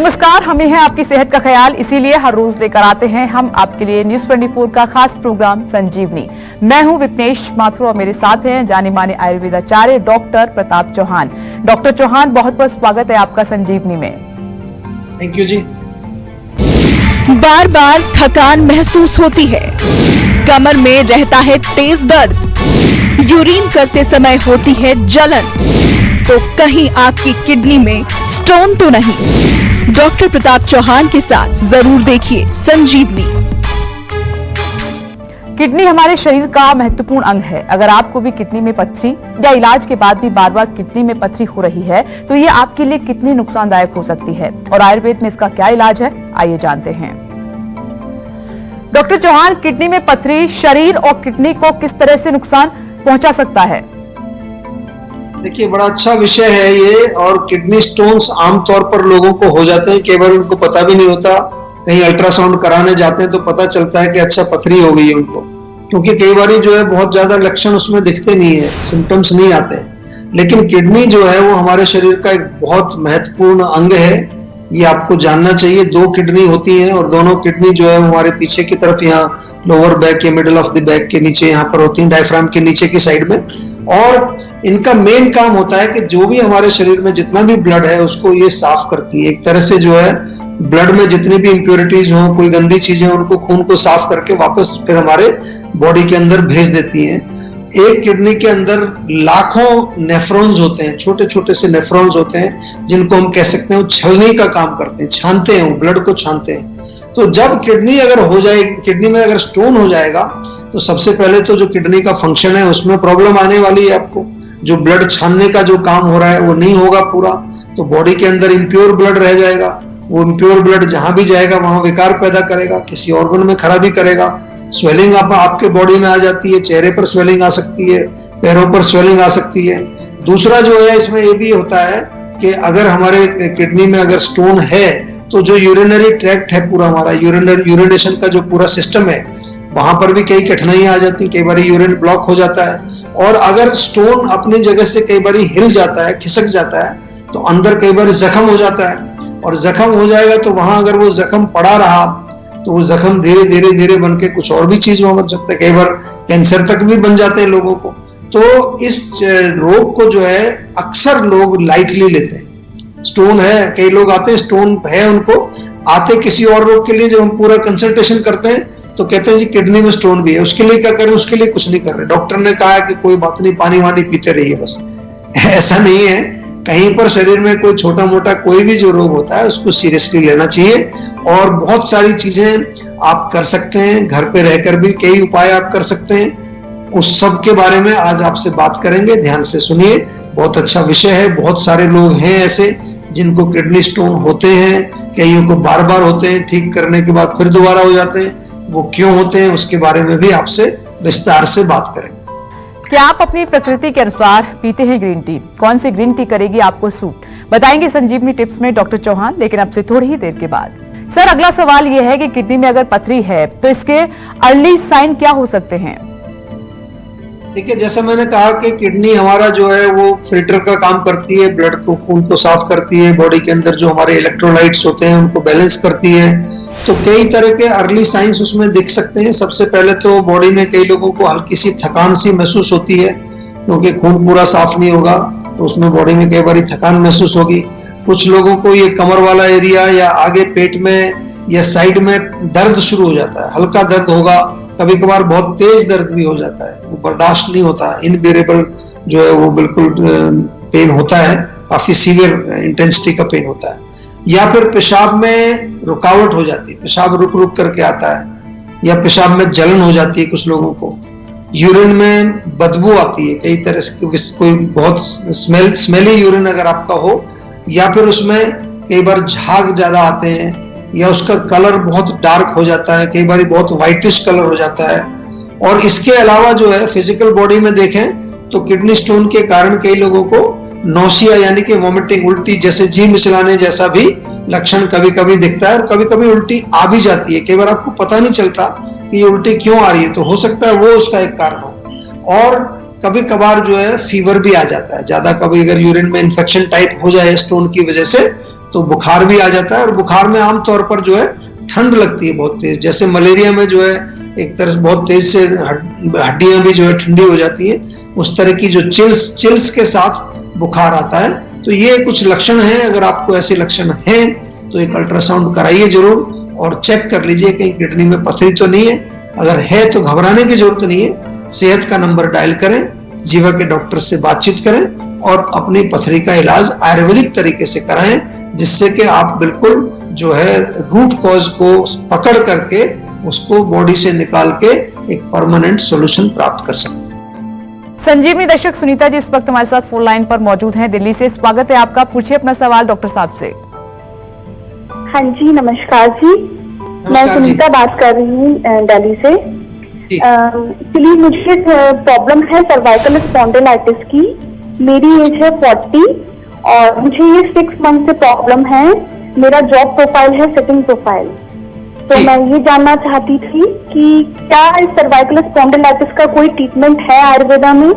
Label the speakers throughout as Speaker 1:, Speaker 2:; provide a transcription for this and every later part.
Speaker 1: नमस्कार, हमें है आपकी सेहत का ख्याल, इसीलिए हर रोज लेकर आते हैं हम आपके लिए न्यूज 24 का खास प्रोग्राम संजीवनी। मैं हूं विपनेश माथुर और मेरे साथ हैं जाने माने आयुर्वेदाचार्य डॉक्टर प्रताप चौहान। डॉक्टर चौहान, बहुत बहुत स्वागत है आपका संजीवनी में।
Speaker 2: थैंक यू जी।
Speaker 3: बार बार थकान महसूस होती है, कमर में रहता है तेज दर्द, यूरिन करते समय होती है जलन, तो कहीं आपकी किडनी में स्टोन तो नहीं? डॉक्टर प्रताप चौहान के साथ जरूर देखिए संजीवनी।
Speaker 1: किडनी हमारे शरीर का महत्वपूर्ण अंग है। अगर आपको भी किडनी में पथरी या इलाज के बाद भी बार बार किडनी में पथरी हो रही है तो ये आपके लिए कितनी नुकसानदायक हो सकती है और आयुर्वेद में इसका क्या इलाज है, आइए जानते हैं। डॉक्टर चौहान, किडनी में पथरी शरीर और किडनी को किस तरह से नुकसान पहुंचा सकता है?
Speaker 2: देखिए, बड़ा अच्छा विषय है ये। और किडनी स्टोन्स आमतौर पर लोगों को हो जाते हैं, कई बार उनको पता भी नहीं होता। कहीं अल्ट्रासाउंड कराने जाते हैं तो पता चलता है कि अच्छा पथरी हो गई है उनको, क्योंकि कई बार जो है बहुत ज्यादा लक्षण उसमें दिखते नहीं है, सिम्टम्स नहीं आते हैं। लेकिन किडनी जो है वो हमारे शरीर का एक बहुत महत्वपूर्ण अंग है, ये आपको जानना चाहिए। 2 किडनी होती हैं और दोनों किडनी जो है हमारे पीछे की तरफ, यहाँ लोअर बैक या मिडिल ऑफ द बैक के नीचे यहाँ पर होती है, डायफ्राम के नीचे की साइड में। और इनका मेन काम होता है कि जो भी हमारे शरीर में जितना भी ब्लड है उसको ये साफ करती है। एक तरह से जो है ब्लड में जितनी भी इम्प्योरिटीज हो, कोई गंदी चीजें, उनको खून को साफ करके वापस फिर हमारे बॉडी के अंदर भेज देती हैं। एक किडनी के अंदर लाखों नेफ्रॉन्स होते हैं, छोटे छोटे से नेफ्रॉन्स होते हैं, जिनको हम कह सकते हैं वो छलनी का काम करते हैं, छानते हैं, वो ब्लड को छानते हैं। तो जब किडनी अगर हो जाएगी, किडनी में अगर स्टोन हो जाएगा तो सबसे पहले तो जो किडनी का फंक्शन है उसमें प्रॉब्लम आने वाली है आपको। जो ब्लड छानने का जो काम हो रहा है वो नहीं होगा पूरा, तो बॉडी के अंदर इम्प्योर ब्लड रह जाएगा। वो इम्प्योर ब्लड जहां भी जाएगा वहां विकार पैदा करेगा, किसी ऑर्गन में खराबी करेगा। स्वेलिंग आपके बॉडी में आ जाती है, चेहरे पर स्वेलिंग आ सकती है, पैरों पर स्वेलिंग आ सकती है। दूसरा जो है इसमें ये भी होता है कि अगर हमारे किडनी में अगर स्टोन है तो जो यूरिनरी ट्रैक्ट है पूरा हमारा, यूरिनेशन का जो पूरा सिस्टम है, वहां पर भी कई कठिनाइयां आ जाती है। कई बार यूरिन ब्लॉक हो जाता है। और अगर स्टोन अपनी जगह से कई बार हिल जाता है, खिसक जाता है, तो अंदर कई बार जख्म हो जाता है। और जख्म हो जाएगा तो वहां अगर वो जख्म पड़ा रहा तो वो जख्म धीरे धीरे धीरे बन के कुछ और भी चीज वहां बन सकता है। कई बार कैंसर तक भी बन जाते हैं लोगों को। तो इस रोग को जो है अक्सर लोग लाइटली लेते हैं। स्टोन है, कई लोग आते हैं, स्टोन है उनको, आते किसी और रोग के लिए, जब हम पूरा कंसल्टेशन करते हैं तो कहते हैं जी किडनी में स्टोन भी है, उसके लिए क्या करें? उसके लिए कुछ नहीं कर रहे, डॉक्टर ने कहा है कि कोई बात नहीं, पानी वानी पीते रहिए बस। ऐसा नहीं है। कहीं पर शरीर में कोई छोटा मोटा कोई भी जो रोग होता है उसको सीरियसली लेना चाहिए। और बहुत सारी चीजें आप कर सकते हैं, घर पे रहकर भी कई उपाय आप कर सकते हैं। उस सब के बारे में आज आपसे बात करेंगे, ध्यान से सुनिए। बहुत अच्छा विषय है। बहुत सारे लोग हैं ऐसे जिनको किडनी स्टोन होते हैं, कईयों को बार बार होते हैं, ठीक करने के बाद फिर दोबारा हो जाते हैं। वो क्यों होते हैं उसके बारे में भी आपसे विस्तार से बात करेंगे।
Speaker 1: क्या आप अपनी प्रकृति के अनुसार पीते हैं ग्रीन टी? कौन सी ग्रीन टी करेगी आपको सूट, बताएंगे संजीवनी टिप्स में डॉक्टर चौहान, लेकिन अब से थोड़ी ही देर के बाद। सर, अगला सवाल यह है कि किडनी में अगर पथरी है तो इसके अर्ली साइन क्या हो सकते हैं?
Speaker 2: देखिए, जैसा मैंने कहा कि किडनी हमारा जो है वो फिल्टर का काम करती है, ब्लड को, खून को साफ करती है, बॉडी के अंदर जो हमारे इलेक्ट्रोलाइट्स होते हैं उनको बैलेंस करती है। तो कई तरह के अर्ली साइंस उसमें दिख सकते हैं। सबसे पहले तो बॉडी में कई लोगों को हल्की सी थकान सी महसूस होती है, क्योंकि खून पूरा साफ नहीं होगा तो उसमें बॉडी में कई बार थकान महसूस होगी। कुछ लोगों को ये कमर वाला एरिया या आगे पेट में या साइड में दर्द शुरू हो जाता है, हल्का दर्द होगा, कभी कभार बहुत तेज दर्द भी हो जाता है, वो बर्दाश्त नहीं होता, इनबेरेबल जो है वो बिल्कुल पेन होता है, काफी सीवियर इंटेंसिटी का पेन होता है। या फिर पेशाब में रुकावट हो जाती है, पेशाब रुक रुक करके आता है, या पेशाब में जलन हो जाती है कुछ लोगों को। यूरिन में बदबू आती है, कई तरह से कोई बहुत स्मेली यूरिन अगर आपका हो, या फिर उसमें कई बार झाग ज्यादा आते हैं, या उसका कलर बहुत डार्क हो जाता है, कई बार बहुत व्हाइटिश कलर हो जाता है। और इसके अलावा जो है फिजिकल बॉडी में देखें तो किडनी स्टोन के कारण कई लोगों को नोसिया यानी कि वोमिटिंग, उल्टी जैसे जी मिचलाने जैसा भी लक्षण कभी कभी दिखता है। और कभी कभी उल्टी आ भी जाती है, कई बार आपको पता नहीं चलता कि ये उल्टी क्यों आ रही है, तो हो सकता है वो उसका एक कारण हो। और कभी कभार जो है फीवर भी आ जाता है ज्यादा, कभी अगर यूरिन में इन्फेक्शन टाइप हो जाए स्टोन की वजह से तो बुखार भी आ जाता है, और बुखार में आमतौर पर जो है ठंड लगती है बहुत तेज, जैसे मलेरिया में जो है एक तरह से बहुत तेज से हड्डियां भी जो है ठंडी हो जाती है, उस तरह की जो चिल्स के साथ बुखार आता है। तो ये कुछ लक्षण हैं। अगर आपको ऐसे लक्षण हैं तो एक अल्ट्रासाउंड कराइए जरूर और चेक कर लीजिए कहीं किडनी में पथरी तो नहीं है। अगर है तो घबराने की जरूरत नहीं है, सेहत का नंबर डायल करें, जीवा के डॉक्टर से बातचीत करें और अपनी पथरी का इलाज आयुर्वेदिक तरीके से कराएं, जिससे कि आप बिल्कुल जो है रूट कॉज को पकड़ करके उसको बॉडी से निकाल के एक परमानेंट सॉल्यूशन प्राप्त कर सकते हैं।
Speaker 1: संजीवनी दर्शक सुनीता जी इस वक्त हमारे साथ फोन लाइन पर मौजूद हैं दिल्ली से। स्वागत है आपका, पूछिए अपना सवाल डॉक्टर साहब से।
Speaker 4: हाँ जी, नमस्कार जी। मैं सुनीता बात कर रही हूँ दिल्ली से। एक्चुअली मुझे प्रॉब्लम है सर्वाइकल स्पॉन्डिलाइटिस की। मेरी एज है 40 और मुझे ये 6 मंथ से प्रॉब्लम है। मेरा जॉब प्रोफाइल है सिटिंग प्रोफाइल। तो मैं ये जानना चाहती थी कि क्या इस सर्वाइकल स्पॉन्डिलाइटिस का कोई ट्रीटमेंट है आयुर्वेदा में?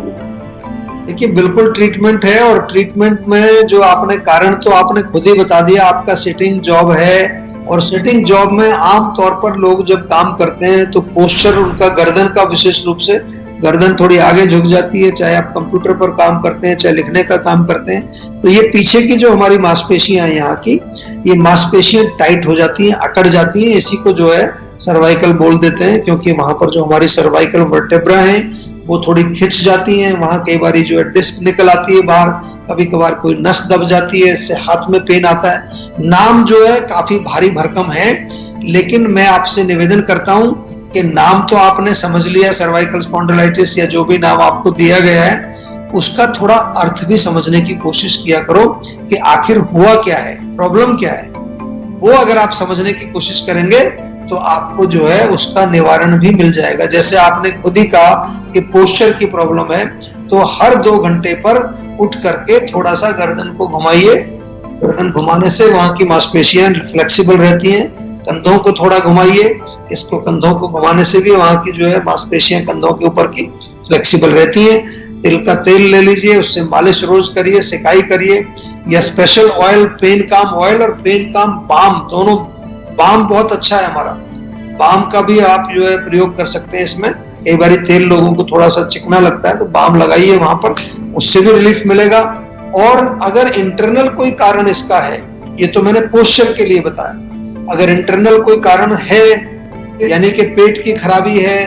Speaker 2: देखिए, बिल्कुल ट्रीटमेंट है, और ट्रीटमेंट में जो आपने कारण तो आपने खुद ही बता दिया, आपका सिटिंग जॉब है। और सिटिंग जॉब में आम तौर पर लोग जब काम करते हैं तो पोस्चर उनका गर्दन का विशेष रूप से गर्दन थोड़ी आगे झुक जाती है, चाहे आप कंप्यूटर पर काम करते हैं चाहे लिखने का काम करते हैं। तो ये पीछे की जो हमारी मांसपेशियां हैं यहाँ की, ये मांसपेशियां टाइट हो जाती हैं, अकड़ जाती हैं। इसी को जो है सर्वाइकल बोल देते हैं, क्योंकि वहां पर जो हमारी सर्वाइकल वर्टेब्रा है वो थोड़ी खिंच जाती हैं। वहां कई बार जो है डिस्क निकल आती है बाहर, कभी कभार कोई नस दब जाती है, इससे हाथ में पेन आता है। नाम जो है काफी भारी भरकम है, लेकिन मैं आपसे निवेदन करता हूं कि नाम तो आपने समझ लिया, सर्वाइकल स्पॉन्डिलाइटिस या जो भी नाम आपको दिया गया है, उसका थोड़ा अर्थ भी समझने की कोशिश किया करो कि आखिर हुआ क्या है, प्रॉब्लम क्या है। वो अगर आप समझने की कोशिश करेंगे तो आपको जो है उसका निवारण भी मिल जाएगा। जैसे आपने खुद ही कहा कि पोस्चर की प्रॉब्लम है, तो हर 2 घंटे पर उठ करके थोड़ा सा गर्दन को घुमाइए। गर्दन घुमाने से वहां की मांसपेशियां फ्लेक्सिबल रहती हैं। कंधों को थोड़ा घुमाइए, इसको कंधों को घुमाने से भी वहां की जो है मांसपेशियां कंधों के ऊपर की फ्लेक्सिबल रहती हैं। तिल का तेल ले लीजिए, उससे मालिश रोज करिए, सिकाई करिए, या स्पेशल ऑयल, पेन काम ऑयल और पेन काम बाम, दोनों बाम बहुत अच्छा है हमारा। बाम का भी आप जो है प्रयोग कर सकते हैं इसमें। कई बार तेल लोगों को थोड़ा सा चिकना लगता है तो बाम लगाइए वहां पर, उससे भी रिलीफ मिलेगा। और अगर इंटरनल कोई कारण इसका है, ये तो मैंने पोस्चर के लिए बताया, अगर इंटरनल कोई कारण है यानी कि पेट की खराबी है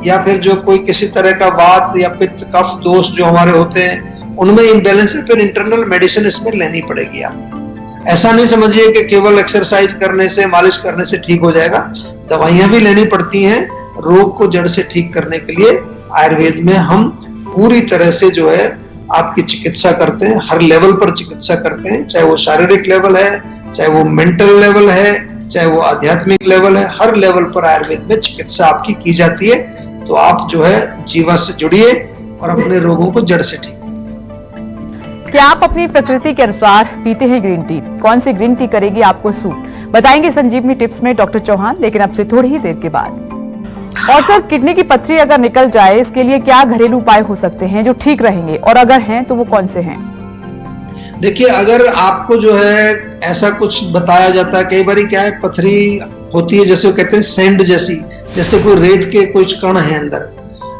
Speaker 2: या फिर जो कोई किसी तरह का वात या पित्त कफ दोष जो हमारे होते हैं उनमें इम्बैलेंस है, फिर इंटरनल मेडिसिन इसमें लेनी पड़ेगी। आप ऐसा नहीं समझिए कि केवल एक्सरसाइज करने से, मालिश करने से ठीक हो जाएगा। दवाइयां भी लेनी पड़ती हैं रोग को जड़ से ठीक करने के लिए। आयुर्वेद में हम पूरी तरह से जो है आपकी चिकित्सा करते हैं, हर लेवल पर चिकित्सा करते हैं, चाहे वो शारीरिक लेवल है, चाहे वो मेंटल लेवल है, चाहे वो आध्यात्मिक लेवल है, हर लेवल पर आयुर्वेद में चिकित्सा आपकी की जाती है। तो आप जो है जीवा से जुड़िए और अपने रोगों को जड़ से ठीक करिए।
Speaker 1: क्या आप अपनी प्रकृति के अनुसार पीते हैं ग्रीन टी? कौन सी ग्रीन टी करेगी आपको सूट, बताएंगे संजीवनी टिप्स में डॉक्टर चौहान, लेकिन अब से थोड़ी ही देर के बाद। और सर, किडनी की पथरी अगर निकल जाए, इसके लिए क्या घरेलू उपाय हो सकते हैं जो ठीक रहेंगे, और अगर हैं तो वो कौन से हैं?
Speaker 2: देखिए, अगर आपको जो है ऐसा कुछ बताया जाता है, कई बार क्या है पथरी होती है जैसे कहते हैं सैंड जैसी, जैसे कोई रेत के कुछ कण है अंदर,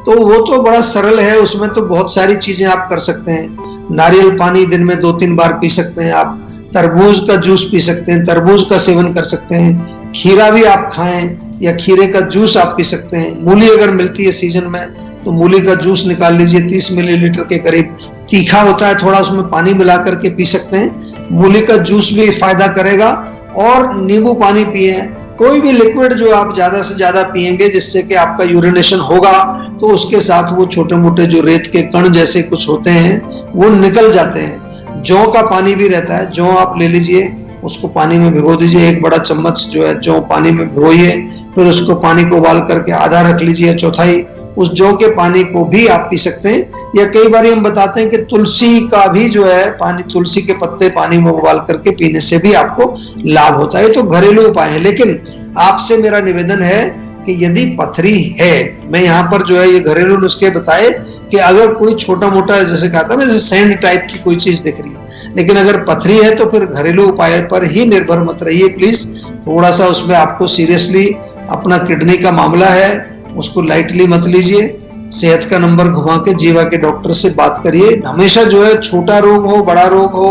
Speaker 2: तो वो तो बड़ा सरल है। उसमें तो बहुत सारी चीजें आप कर सकते हैं। नारियल पानी दिन में 2-3 बार पी सकते हैं आप, तरबूज का जूस पी सकते हैं, तरबूज का सेवन कर सकते हैं, खीरा भी आप खाएं या खीरे का जूस आप पी सकते हैं। मूली अगर मिलती है सीजन में तो मूली का जूस निकाल लीजिए 30 मिलीलीटर के करीब, तीखा होता है थोड़ा, उसमें पानी मिला करके पी सकते हैं। मूली का जूस भी फायदा करेगा। और नींबू पानी पिए। कोई भी लिक्विड जो आप ज्यादा से ज्यादा पिएंगे जिससे कि आपका यूरिनेशन होगा, तो उसके साथ वो छोटे मोटे जो रेत के कण जैसे कुछ होते हैं वो निकल जाते हैं। जौ का पानी भी रहता है, जौ आप ले लीजिए, उसको पानी में भिगो दीजिए, 1 बड़ा चम्मच जो है जौ पानी में भिगोइए, फिर उसको पानी को उबाल करके आधा रख लीजिए, चौथाई उस जौ के पानी को भी आप पी सकते हैं। या कई बार हम बताते हैं कि तुलसी का भी जो है पानी, तुलसी के पत्ते पानी में उबाल करके पीने से भी आपको लाभ होता है। तो घरेलू उपाय है। लेकिन आपसे मेरा निवेदन है कि यदि पथरी है, मैं यहाँ पर जो है ये घरेलू नुस्खे बताए कि अगर कोई छोटा मोटा जैसे कहा था ना, जैसे सैंड टाइप की कोई चीज दिख रही है, लेकिन अगर पथरी है तो फिर घरेलू उपाय पर ही निर्भर मत रहिए प्लीज। थोड़ा सा उसमें आपको सीरियसली, अपना किडनी का मामला है उसको लाइटली मत लीजिए। सेहत का नंबर घुमा के जीवा के डॉक्टर से बात करिए। हमेशा जो है छोटा रोग हो बड़ा रोग हो,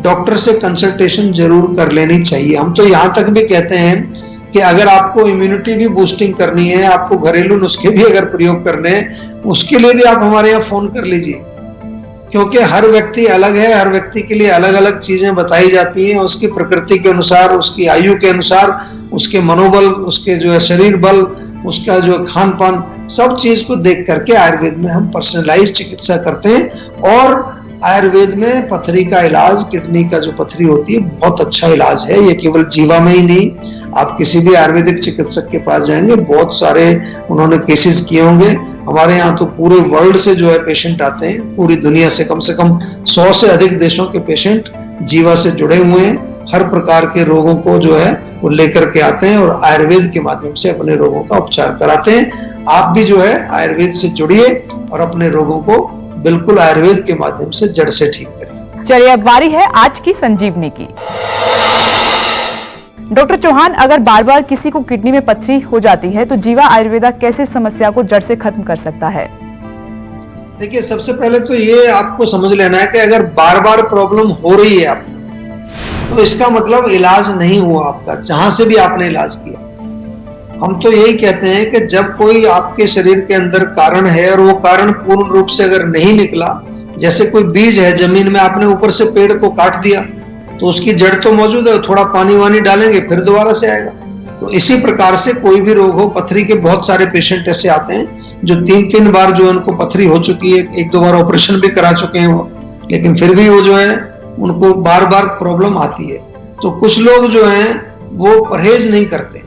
Speaker 2: डॉक्टर से कंसल्टेशन जरूर कर लेनी चाहिए। हम तो यहाँ तक भी कहते हैं कि अगर आपको इम्यूनिटी भी बूस्टिंग करनी है, आपको घरेलू नुस्खे भी अगर प्रयोग करने हैं, उसके लिए भी आप हमारे यहाँ फोन कर लीजिए, क्योंकि हर व्यक्ति अलग है, हर व्यक्ति के लिए अलग अलग चीजें बताई जाती हैं, उसकी प्रकृति के अनुसार, उसकी आयु के अनुसार, उसके मनोबल, उसके जो है शरीर बल, उसका जो खान पान, सब चीज को देख करके आयुर्वेद में हम पर्सनलाइज चिकित्सा करते हैं। और आयुर्वेद में पथरी का इलाज, किडनी का जो पथरी होती है, बहुत अच्छा इलाज है। ये केवल जीवा में ही नहीं, आप किसी भी आयुर्वेदिक चिकित्सक के पास जाएंगे, बहुत सारे उन्होंने केसेस किए होंगे। हमारे यहाँ तो पूरे वर्ल्ड से जो है पेशेंट आते हैं, पूरी दुनिया से कम 100 से अधिक देशों के पेशेंट जीवा से जुड़े हुए हैं। हर प्रकार के रोगों को जो है वो लेकर के आते हैं और आयुर्वेद के माध्यम से अपने रोगों का उपचार कराते हैं। आप भी जो है आयुर्वेद से जुड़िए और अपने रोगों को बिल्कुल आयुर्वेद के माध्यम से जड़ से ठीक करिए।
Speaker 1: चलिए अब बारी है आज की संजीवनी की। डॉक्टर चौहान, अगर बार बार किसी को किडनी में पथरी हो जाती है तो जीवा आयुर्वेदा कैसे समस्या को जड़ से खत्म कर सकता है?
Speaker 2: देखिए, सबसे पहले तो ये आपको समझ लेना है कि अगर बार बार प्रॉब्लम हो रही है आपको, तो इसका मतलब इलाज नहीं हुआ आपका, जहां से भी आपने इलाज किया। हम तो यही कहते हैं कि जब कोई आपके शरीर के अंदर कारण है और वो कारण पूर्ण रूप से अगर नहीं निकला, जैसे कोई बीज है जमीन में, आपने ऊपर से पेड़ को काट दिया तो उसकी जड़ तो मौजूद है, थोड़ा पानी वानी डालेंगे फिर दोबारा से आएगा। तो इसी प्रकार से कोई भी रोग हो, पथरी के बहुत सारे पेशेंट ऐसे आते हैं जो 3-3 बार जो है उनको पथरी हो चुकी है, 1-2 बार ऑपरेशन भी करा चुके हैं वो, लेकिन फिर भी वो जो है उनको बार बार प्रॉब्लम आती है। तो कुछ लोग जो हैं वो परहेज नहीं करते।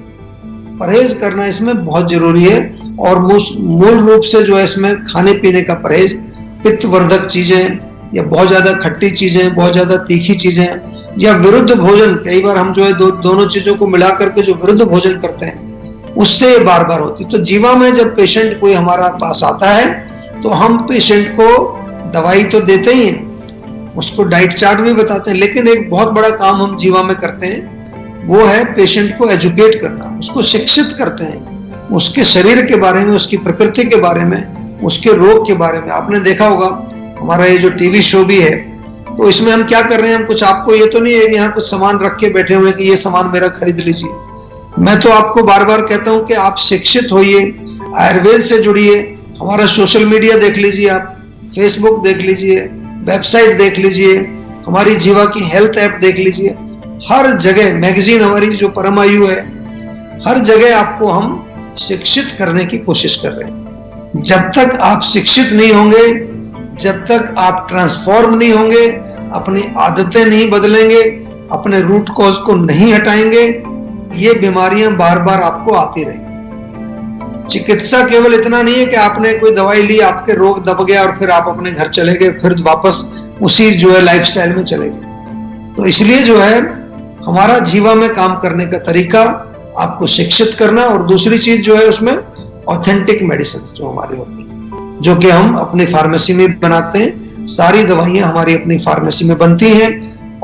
Speaker 2: परहेज करना इसमें बहुत जरूरी है और मूल रूप से जो है इसमें खाने पीने का परहेज, पित्तवर्धक चीजें या बहुत ज्यादा खट्टी चीजें, बहुत ज्यादा तीखी चीजें या विरुद्ध भोजन, कई बार हम जो है दोनों चीजों को मिला करके जो विरुद्ध भोजन करते हैं उससे बार बार होती। तो जीवा में जब पेशेंट कोई हमारा पास आता है तो हम पेशेंट को दवाई तो देते ही हैं, उसको डाइट चार्ट भी बताते हैं, लेकिन एक बहुत बड़ा काम हम जीवा में करते हैं, वो है पेशेंट को एजुकेट करना, उसको शिक्षित करते हैं उसके शरीर के बारे में, उसकी प्रकृति के बारे में, उसके रोग के बारे में। आपने देखा होगा हमारा ये जो टीवी शो भी है, तो इसमें हम क्या कर रहे हैं, हम कुछ, आपको ये तो नहीं है कि यहाँ कुछ सामान रख के बैठे हुए कि ये सामान मेरा खरीद लीजिए। मैं तो आपको बार बार कहता हूँ कि आप शिक्षित होइए, आयुर्वेद से जुड़िए, हमारा सोशल मीडिया देख लीजिए, आप फेसबुक देख लीजिए, वेबसाइट देख लीजिए, हमारी जीवा की हेल्थ ऐप देख लीजिए, हर जगह मैगजीन हमारी जो परमायु है, हर जगह आपको हम शिक्षित करने की कोशिश कर रहे हैं। जब तक आप शिक्षित नहीं होंगे, जब तक आप ट्रांसफॉर्म नहीं होंगे, अपनी आदतें नहीं बदलेंगे, अपने रूट कॉज को नहीं हटाएंगे, ये बीमारियां बार बार आपको आती रहेंगी। चिकित्सा केवल इतना नहीं है कि आपने कोई दवाई ली, आपके रोग दब गया और फिर आप अपने घर चले गए, फिर वापस उसी जो है लाइफस्टाइल में चले गए। तो इसलिए जो है हमारा जीवा में काम करने का तरीका आपको शिक्षित करना, और दूसरी चीज जो है उसमें ऑथेंटिक मेडिसिन जो हमारी होती है, जो कि हम अपनी फार्मेसी में बनाते हैं। सारी दवाइयां हमारी अपनी फार्मेसी में बनती हैं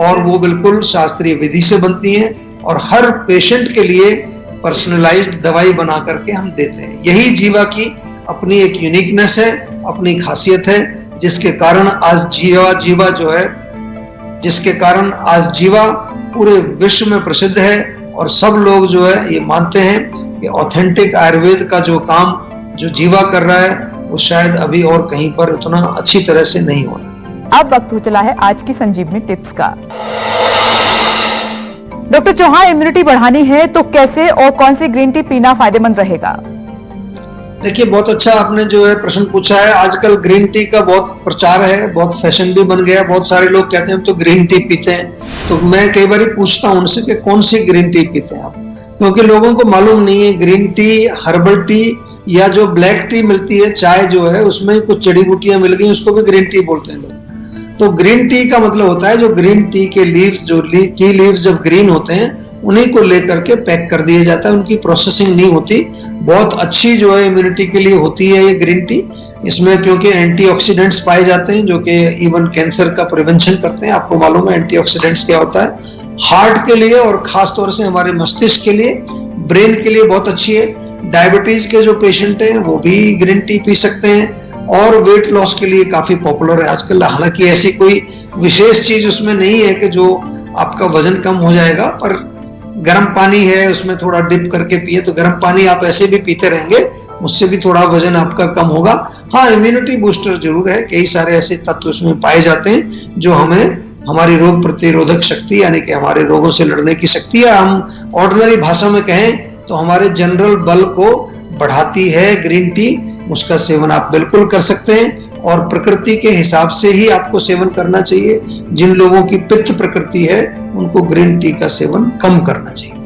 Speaker 2: और वो बिल्कुल शास्त्रीय विधि से बनती हैं और हर पेशेंट के लिए पर्सनलाइज्ड दवाई बना करके हम देते हैं। यही जीवा की अपनी एक यूनिकनेस है, अपनी खासियत है, जिसके कारण आज जीवा जो है, जिसके कारण आज जीवा पूरे विश्व में प्रसिद्ध है और सब लोग जो है ये मानते हैं कि ऑथेंटिक आयुर्वेद का जो काम जो जीवा कर रहा है वो शायद अभी और कहीं पर उतना अच्छी तरह से नहीं हो रहा।
Speaker 1: अब वक्त हो चला है आज की संजीवनी टिप्स का। डॉक्टर चौहान, इम्यूनिटी बढ़ानी है तो कैसे और कौन सी ग्रीन टी पीना फायदेमंद रहेगा?
Speaker 2: देखिए, बहुत अच्छा आपने जो है प्रश्न पूछा है। आजकल ग्रीन टी का बहुत प्रचार है, बहुत फैशन भी बन गया। बहुत सारे लोग कहते हैं हम तो ग्रीन टी पीते हैं। तो मैं कई बार पूछता हूं उनसे कि कौन सी ग्रीन टी पीते हैं आप, क्योंकि लोगों को मालूम नहीं है ग्रीन टी, हर्बल टी या जो ब्लैक टी मिलती है, चाय जो है उसमें कुछ जड़ी बूटियां मिल गई, उसको भी ग्रीन टी बोलते हैं लोग। तो ग्रीन टी का मतलब होता है जो ग्रीन टी के लीव्स, जो टी लीव्स जब ग्रीन होते हैं उन्हीं को लेकर के पैक कर दिया जाता है, उनकी प्रोसेसिंग नहीं होती। बहुत अच्छी जो है इम्यूनिटी के लिए होती है ये ग्रीन टी, इसमें क्योंकि एंटीऑक्सीडेंट्स पाए जाते हैं जो कि इवन कैंसर का प्रिवेंशन करते हैं। आपको मालूम है एंटीऑक्सीडेंट्स क्या होता है। हार्ट के लिए और खास तौर से हमारे मस्तिष्क के लिए, ब्रेन के लिए बहुत अच्छी है। डायबिटीज के जो पेशेंट हैं वो भी ग्रीन टी पी सकते हैं और वेट लॉस के लिए काफी पॉपुलर है आजकल। हालांकि ऐसी कोई विशेष चीज उसमें नहीं है कि जो आपका वजन कम हो जाएगा, पर गर्म पानी है उसमें थोड़ा डिप करके पिए तो गर्म पानी आप ऐसे भी पीते रहेंगे, उससे भी थोड़ा वजन आपका कम होगा। हाँ, इम्यूनिटी बूस्टर जरूर है। कई सारे ऐसे तत्व उसमें पाए जाते हैं जो हमें हमारी रोग प्रतिरोधक शक्ति यानी कि हमारे रोगों से लड़ने की शक्ति, या हम ऑर्डिनरी भाषा में कहें तो हमारे जनरल बल को बढ़ाती है ग्रीन टी। उसका सेवन आप बिल्कुल कर सकते हैं और प्रकृति के हिसाब से ही आपको सेवन करना चाहिए। जिन लोगों की पित्त प्रकृति है उनको ग्रीन टी का सेवन कम करना चाहिए।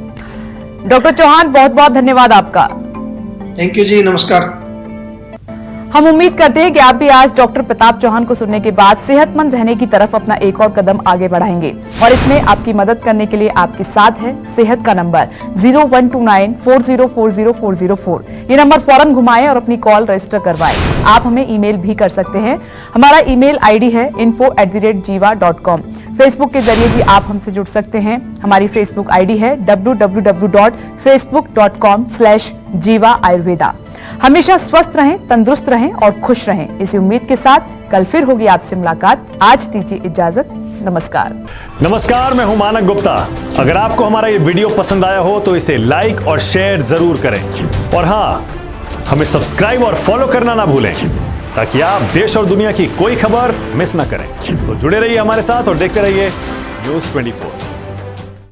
Speaker 1: डॉक्टर चौहान, बहुत बहुत धन्यवाद आपका।
Speaker 2: थैंक यू जी, नमस्कार।
Speaker 1: हम उम्मीद करते हैं कि आप भी आज डॉक्टर प्रताप चौहान को सुनने के बाद सेहतमंद रहने की तरफ अपना एक और कदम आगे बढ़ाएंगे। और इसमें आपकी मदद करने के लिए आपके साथ है सेहत का नंबर 0129404004। ये नंबर फौरन घुमाएं और अपनी कॉल रजिस्टर करवाएं। आप हमें ईमेल भी कर सकते हैं। हमारा ईमेल आईडी है info@jiva.com। फेसबुक के जरिए भी आप हमसे जुड़ सकते हैं। हमारी फेसबुक आईडी है www.facebook.com/jiva ayurveda। हमेशा स्वस्थ रहें, तंदुरुस्त रहें और खुश रहें। इसी उम्मीद के साथ कल फिर होगी आपसे मुलाकात। आज दीजिए इजाजत। नमस्कार।
Speaker 5: नमस्कार, मैं हूं मानक गुप्ता। अगर आपको हमारा ये वीडियो पसंद आया हो तो इसे लाइक और शेयर जरूर करें। और हाँ, हमें सब्सक्राइब और फॉलो करना ना भूलें ताकि आप देश और दुनिया की कोई खबर मिस ना करें। तो जुड़े रहिए हमारे साथ और देखते रहिए न्यूज़ 24।